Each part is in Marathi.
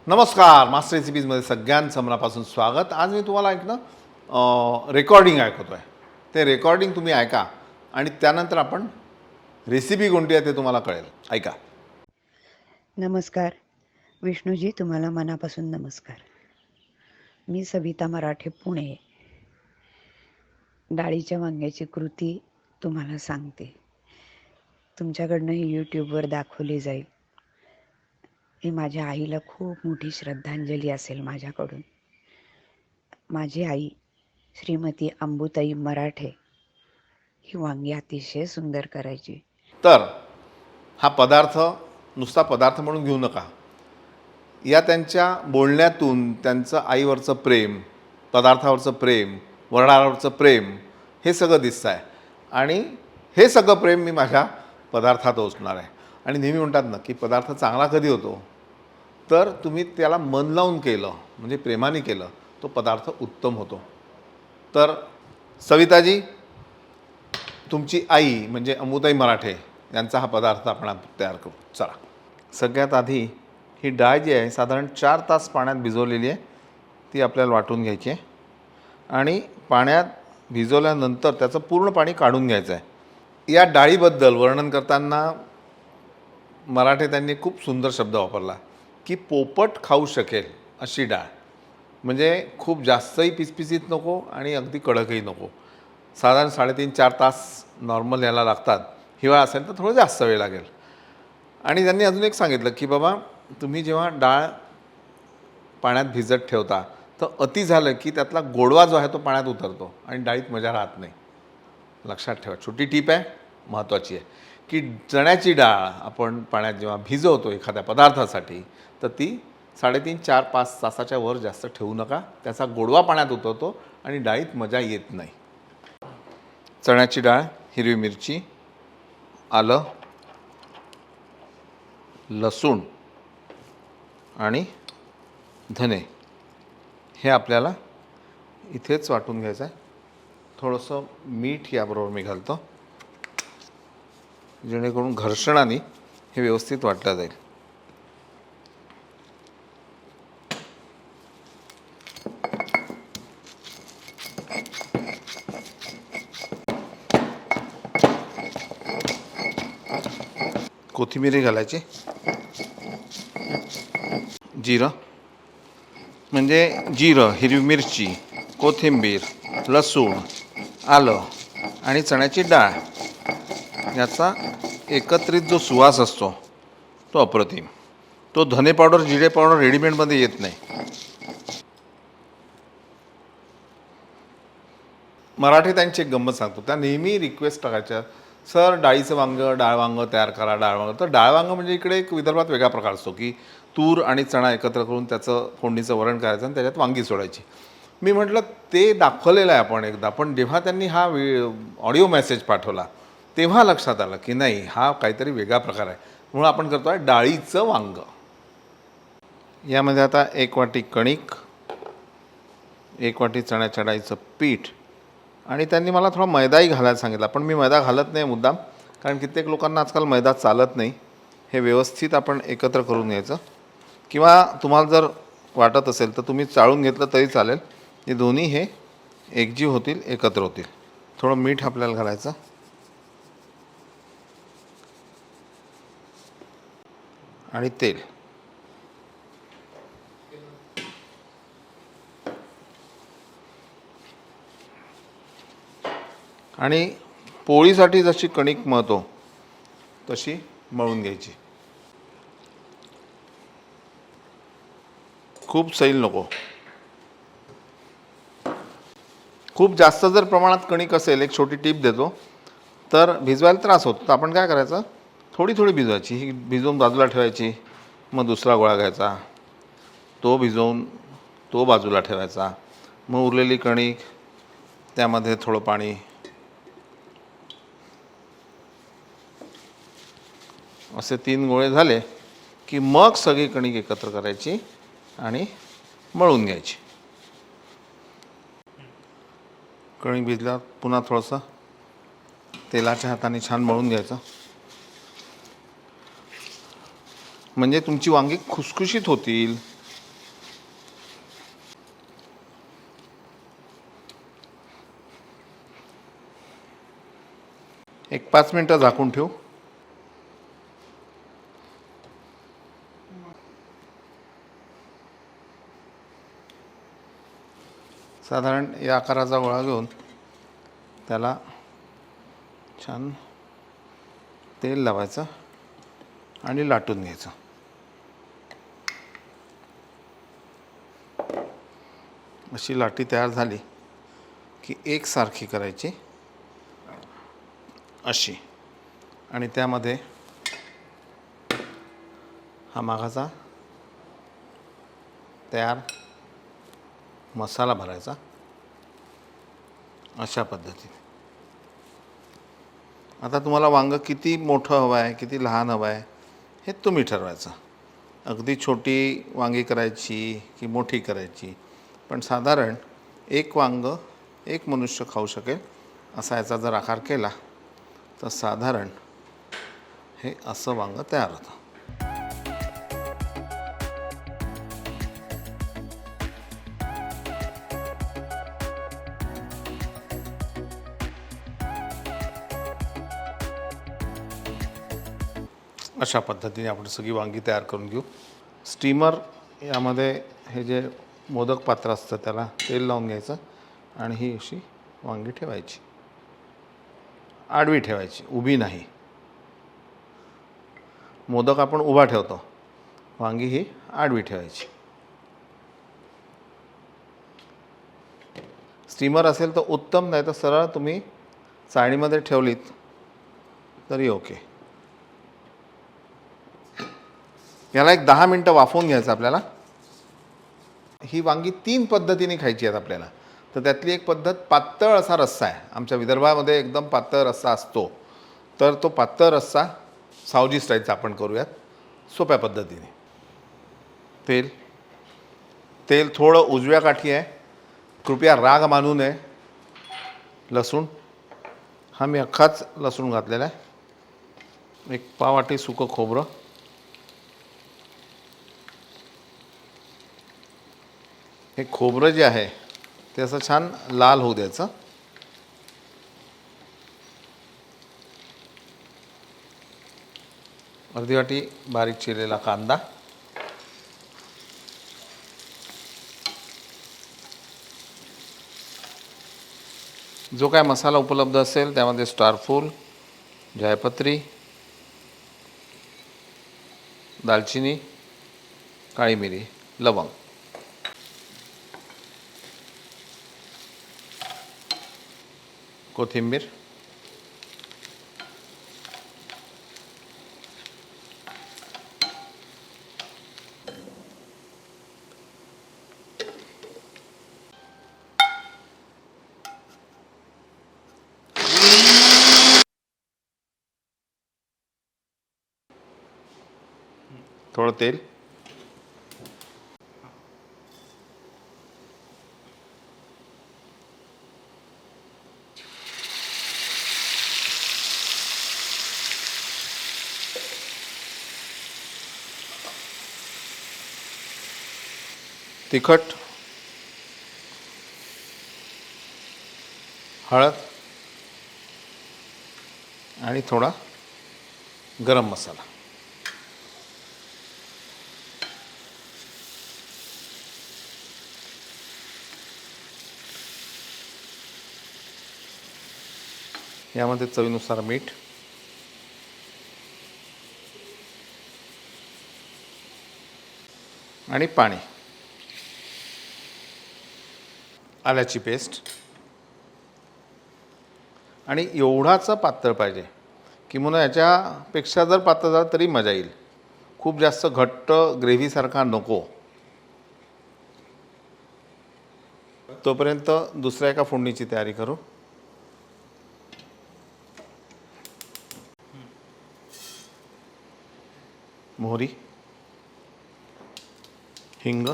नमस्कार, मास्टर रेसिपीजमध्ये सगळ्यांचं मनापासून स्वागत. आज मी तुम्हाला एक रेकॉर्डिंग ऐकवतो आहे. ते रेकॉर्डिंग तुम्ही ऐका आणि त्यानंतर आपण रेसिपी कोणती आहे ते तुम्हाला कळेल. ऐका. नमस्कार विष्णूजी, तुम्हाला मनापासून नमस्कार. मी सविता मराठे, पुणे. डाळीच्या वांग्याची कृती तुम्हाला सांगते. तुमच्याकडनं ही यूट्यूबवर दाखवली जाईल. ही माझ्या आईला खूप मोठी श्रद्धांजली असेल माझ्याकडून. माझी आई श्रीमती अंबुताई मराठे ही वांगी अतिशय सुंदर करायची. तर हा पदार्थ नुसता पदार्थ म्हणून घेऊ नका. या त्यांच्या बोलण्यातून त्यांचं आईवरचं प्रेम, पदार्थावरचं प्रेम, वरणावरचं प्रेम हे सगळं दिसतं आहे. आणि हे सगळं प्रेम मी माझ्या पदार्थात ओतणार आहे. आणि नेहमी म्हणतात ना की पदार्थ चांगला कधी होतो, तर तुम्ही त्याला मन लावून केलं, म्हणजे प्रेमाने केलं, तो पदार्थ उत्तम होतो. तर सविताजी, तुमची आई म्हणजे अंबुताई मराठे यांचा हा पदार्थ आपण तयार करू. चला. सगळ्यात आधी ही डाळ जी आहे साधारण 4 तास पाण्यात भिजवलेली आहे, ती आपल्याला वाटून घ्यायची आहे. आणि पाण्यात भिजवल्यानंतर त्याचं पूर्ण पाणी काढून घ्यायचं आहे. या डाळीबद्दल वर्णन करताना मराठे त्यांनी खूप सुंदर शब्द वापरला की पोपट खाऊ शकेल अशी डाळ. म्हणजे खूप जास्तही पिसपिसीत नको आणि अगदी कडकही नको. साधारण 3.5-4 तास नॉर्मल याला लागतात. हिवाळा असेल तर थोडं जास्त वेळ लागेल. आणि त्यांनी अजून एक सांगितलं की बाबा, तुम्ही जेव्हा डाळ पाण्यात भिजत ठेवता तर अति झालं की त्यातला गोडवा जो आहे तो पाण्यात उतरतो आणि डाळीत मजा राहत नाही. लक्षात ठेवा. छोटी टीप आहे, महत्त्वाची आहे की चण्याची डाळ आपण पाण्यात जेव्हा भिजवतो एखाद्या पदार्थासाठी, तर ती 3.5-4-5 तासाच्या वर जास्त ठेवू नका. त्याचा गोडवा पाण्यात उतरतो आणि डाळीत मजा येत नाही. चण्याची डाळ, हिरवी मिरची, आलं, लसूण आणि धने हे आपल्याला इथेच वाटून घ्यायचं आहे. थोडंसं मीठ याबरोबर मी घालतो, जेणेकरून घर्षणाने हे व्यवस्थित वाटलं जाईल. कोथिंबीर घालायची, जिरं, म्हणजे जिरं, हिरवी मिरची, कोथिंबीर, लसूण, आलं आणि चण्याची डाळ याचा एकत्रित जो सुवास असतो तो अप्रतिम. तो धने पावडर, जिरे पावडर रेडीमेडमध्ये येत नाही. मराठी त्यांची एक गंमत सांगतो. त्या नेहमी रिक्वेस्ट टाकायच्या, सर डाळीचं वांगं, डाळ वांगं तयार करा, डाळ वांगं. तर डाळ वांगं म्हणजे इकडे एक विदर्भात वेगळा प्रकार असतो की तूर आणि चणा एकत्र करून त्याचं फोडणीचं वरण करायचं आणि त्याच्यात वांगी सोडायची. मी म्हटलं ते दाखवलेलं आहे आपण एकदा, पण जेव्हा त्यांनी हा ऑडिओ मेसेज पाठवला तेव्हा लक्षात आलं की नाही, हा काहीतरी वेगळा प्रकार आहे. म्हणून आपण करतो आहे डाळीचं वांगं. यामध्ये आता 1 वाटी कणिक, 1 वाटी चण्याच्या डाळीचं पीठ, आणि त्यांनी मला थोडा मैदाही घालायला सांगितला, पण मी मैदा घालत नाही मुद्दाम, कारण कित्येक लोकांना आजकाल मैदा चालत नाही. हे व्यवस्थित आपण एकत्र करून घ्यायचं, किंवा तुम्हाला जर वाटत असेल तर तुम्ही चाळून घेतलं तरी चालेल. हे दोन्ही हे एकजीव होतील, एकत्र होतील. थोडं मीठ आपल्याला घालायचं आणि तेल. आणि पोळीसाठी जशी कणिक मळतो तशी मळून घ्यायची. खूप सैल नको. खूप जास्त जर प्रमाणात कणिक असेल, एक छोटी टीप देतो, तर भिजवायला त्रास होतो. तर आपण काय करायचं, थोडी थोडी भिजवायची. ही भिजवून बाजूला ठेवायची, मग दुसरा गोळा घ्यायचा, तो भिजवून तो बाजूला ठेवायचा, मग उरलेली कणिक त्यामध्ये थोडं पाणी, असे 3 गोळे झाले की मग सगळी कणिक एकत्र करायची आणि मळून घ्यायची. कणिक भिजल्यावर पुन्हा थोडंसं तेलाच्या हाताने छान मळून घ्यायचं. म्हणजे तुमची वांगी खुसखुशीत होतील, एक 5 मिनटं झाकून ठेवू. साधारण या आकाराचा गोळा घेऊन त्याला छान तेल लावायचं आणि लाटून घ्यायचं. अशी लाटी तयार झाली की एकसारखी करायची अशी, आणि त्यामध्ये हा मागाचा तयार मसाला भरायचा अशा पद्धतीने. आता तुम्हाला वांगं किती मोठं हवं आहे, किती लहान हवं आहे हे तुम्ही ठरवायचं. अगदी छोटी वांगी करायची की मोठी करायची, पण साधारण एक वांगं एक मनुष्य खाऊ शकेल असा याचा जर आकार केला तर साधारण हे असं वांगं तयार होतं. अशा पद्धतीने आपण सगळी वांगी तयार करून घेऊ. स्टीमर यामध्ये हे जे मोदक पात्र असतं त्याला तेल लावून घ्यायचं आणि ही अशी वांगी ठेवायची, आडवी ठेवायची, उभी नाही. मोदक आपण उभा ठेवतो, वांगी ही आडवी ठेवायची. स्टीमर असेल तर उत्तम, नाही तर सरळ तुम्ही चाळणीमध्ये ठेवलीत तरी ओके. याला एक 10 मिनटं वाफवून घ्यायचं आपल्याला. ही वांगी 3 पद्धतीने खायची आहेत आपल्याला. तर त्यातली एक पद्धत पातळ असा रस्सा आहे. आमच्या विदर्भामध्ये एकदम पातळ रस्सा असतो. तर तो पातळ रस्सा सावजी स्टाईलचा आपण करूयात सोप्या पद्धतीने. तेल तेल थोडं उजव्या काठी आहे, कृपया राग मानू नये. लसूण हा मी अख्खाच लसूण घातलेला आहे. एक पाववाटी सुकं खोबरं, हे खोबरं जे आहे ते असं छान लाल होऊ द्यायचं. अर्धी वाटी बारीक चिरलेला कांदा, जो काय मसाला उपलब्ध असेल त्यामध्ये स्टारफूल, जायपत्री, दालचिनी, काळी मिरी, लवंग, कोथिंबीर, थोडं तेल, तिखट, हळद आणि थोडा गरम मसाला. यामध्ये चवीनुसार मीठ, आणि पाणी, आल्याची पेस्ट. आणि एवढाच पातळ पाहिजे, किंवा याच्यापेक्षा जर पातळ झालं तरी मजा येईल. खूप जास्त घट्ट ग्रेव्हीसारखा नको. तोपर्यंत दुसऱ्या एका फोडणीची तयारी करू. मोहरी, हिंग,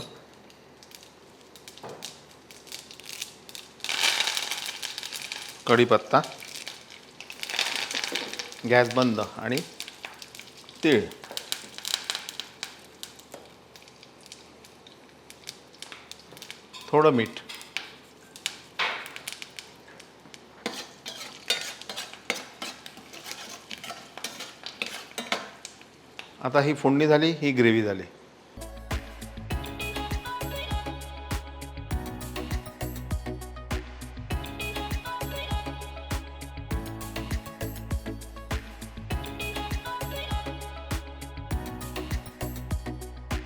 कढीपत्ता, गॅस बंद, आणि तीळ. थोडं मीठ. आता ही फोडणी झाली, ही ग्रेव्ही झाली.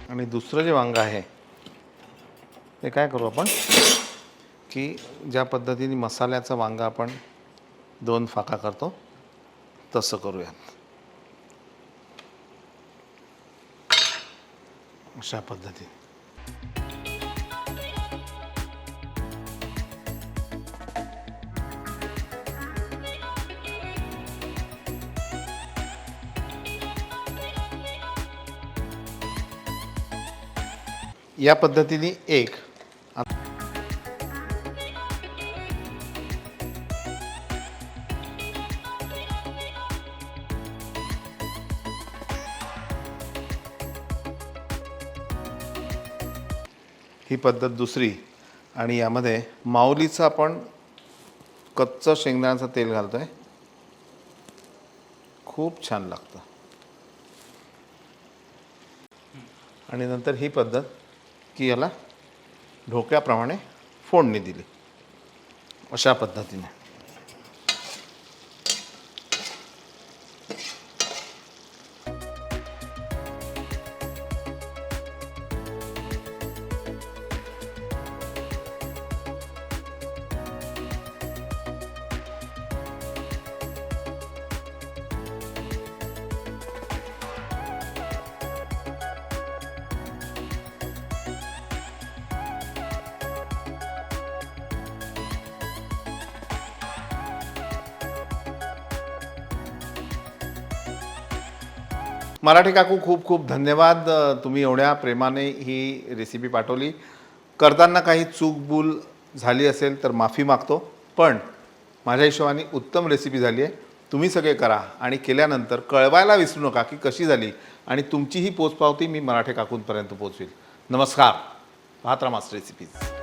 आणि दुसरं जे वांगं आहे ते काय करू आपण की ज्या पद्धतीने मसाल्याचं वांगं आपण 2 फाका करतो तसं करूयात. अशा पद्धतीने या पद्धतीने एक ही पद्धत दुसरी. आणि यामध्ये माऊलीचं आपण कच्चं शेंगदाण्याचं तेल घालतोय. खूप छान लागतं. आणि नंतर ही पद्धत की याला ढोक्याप्रमाणे फोडणी दिली अशा पद्धतीने. मराठी काकू खूप खूप धन्यवाद. तुम्ही एवढ्या प्रेमाने ही रेसिपी पाठवली. करताना काही चूकभूल झाली असेल तर माफी मागतो, पण माझ्या हिशोबाने उत्तम रेसिपी झाली आहे. तुम्ही सगळे करा आणि केल्यानंतर कळवायला विसरू नका की कशी झाली आणि तुमची ही पोचपावती मी मराठी काकूंपर्यंत पोचवेल. नमस्कार. पाहत राहा मास्टर रेसिपीज.